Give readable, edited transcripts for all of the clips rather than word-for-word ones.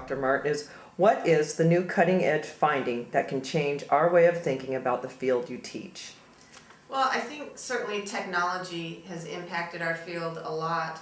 Dr. Martin, is what is the new cutting edge finding that can change our way of thinking about the field you teach? Well, I think certainly technology has impacted our field a lot.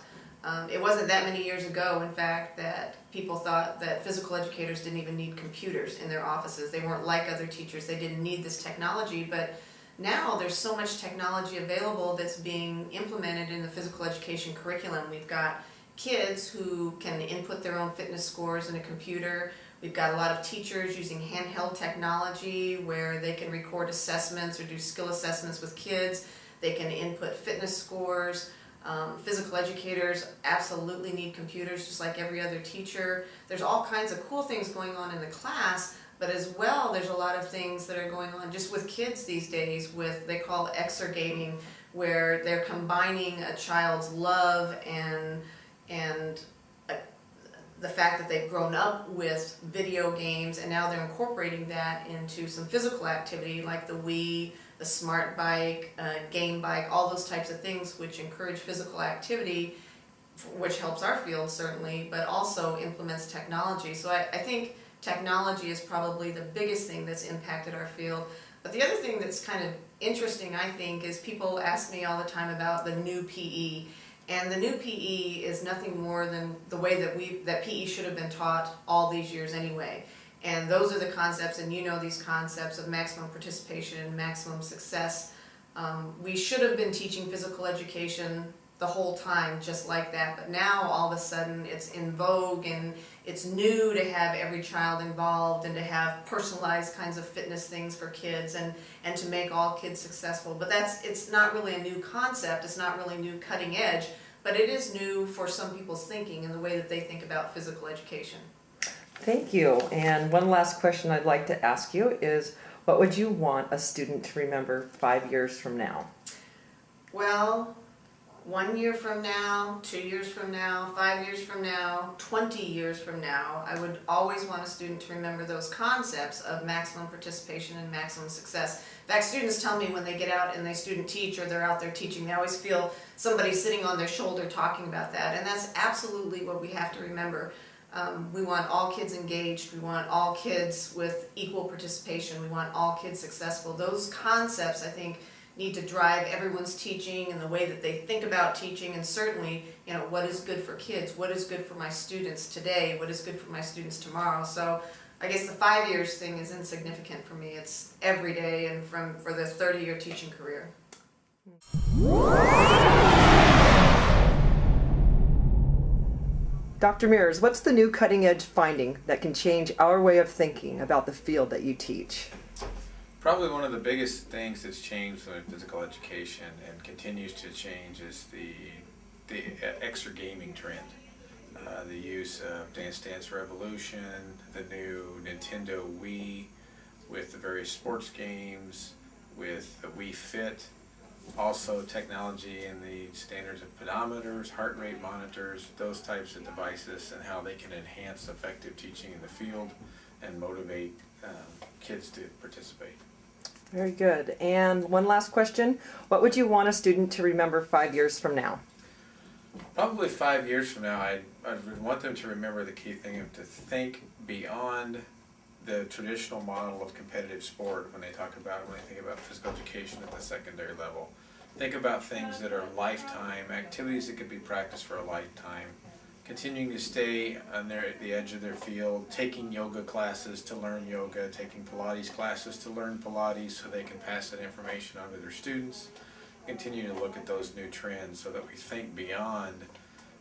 It wasn't that many years ago, in fact, that people thought that physical educators didn't even need computers in their offices. They weren't like other teachers. They didn't need this technology, but now there's so much technology available that's being implemented in the physical education curriculum. We've got kids who can input their own fitness scores in a computer. We've got a lot of teachers using handheld technology where they can record assessments or do skill assessments with kids. They can input fitness scores. Physical educators absolutely need computers just like every other teacher. There's all kinds of cool things going on in the class, but as well there's a lot of things that are going on just with kids these days with they call exergaming, where they're combining a child's love and the fact that they've grown up with video games, and now they're incorporating that into some physical activity like the Wii, the smart bike, game bike, all those types of things which encourage physical activity, which helps our field certainly, but also implements technology. So I think technology is probably the biggest thing that's impacted our field. But the other thing that's kind of interesting, I think, is people ask me all the time about the new PE. And the new PE is nothing more than the way that PE should have been taught all these years anyway. And those are the concepts, and you know these concepts of maximum participation and maximum success. We should have been teaching physical education the whole time just like that, but now all of a sudden it's in vogue and it's new to have every child involved and to have personalized kinds of fitness things for kids and to make all kids successful. But it's not really a new concept, it's not really new cutting edge, but it is new for some people's thinking and the way that they think about physical education. Thank you. And one last question I'd like to ask you is, what would you want a student to remember 5 years from now? Well, 1 year from now, 2 years from now, 5 years from now, 20 years from now, I would always want a student to remember those concepts of maximum participation and maximum success. In fact, students tell me when they get out and they student teach or they're out there teaching, they always feel somebody sitting on their shoulder talking about that. And that's absolutely what we have to remember. We want all kids engaged. We want all kids with equal participation. We want all kids successful. Those concepts, I think, need to drive everyone's teaching and the way that they think about teaching, and certainly, you know, what is good for kids, what is good for my students today, what is good for my students tomorrow. So I guess the 5 years thing is insignificant for me. It's every day and for the 30-year teaching career. Dr. Mears, what's the new cutting edge finding that can change our way of thinking about the field that you teach? Probably one of the biggest things that's changed in physical education and continues to change is the exergaming trend. The use of Dance Dance Revolution, the new Nintendo Wii, with the various sports games, with the Wii Fit, also technology in the standards of pedometers, heart rate monitors, those types of devices, and how they can enhance effective teaching in the field and motivate kids to participate. Very good. And one last question. What would you want a student to remember 5 years from now? Probably 5 years from now, I would want them to remember the key thing of to think beyond the traditional model of competitive sport when they think about physical education at the secondary level. Think about things that are lifetime, activities that could be practiced for a lifetime, continuing to stay on the edge of their field, taking yoga classes to learn yoga, taking Pilates classes to learn Pilates so they can pass that information on to their students, continue to look at those new trends so that we think beyond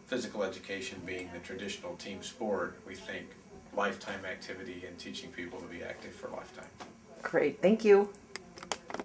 physical education being the traditional team sport. We think lifetime activity and teaching people to be active for a lifetime. Great. Thank you.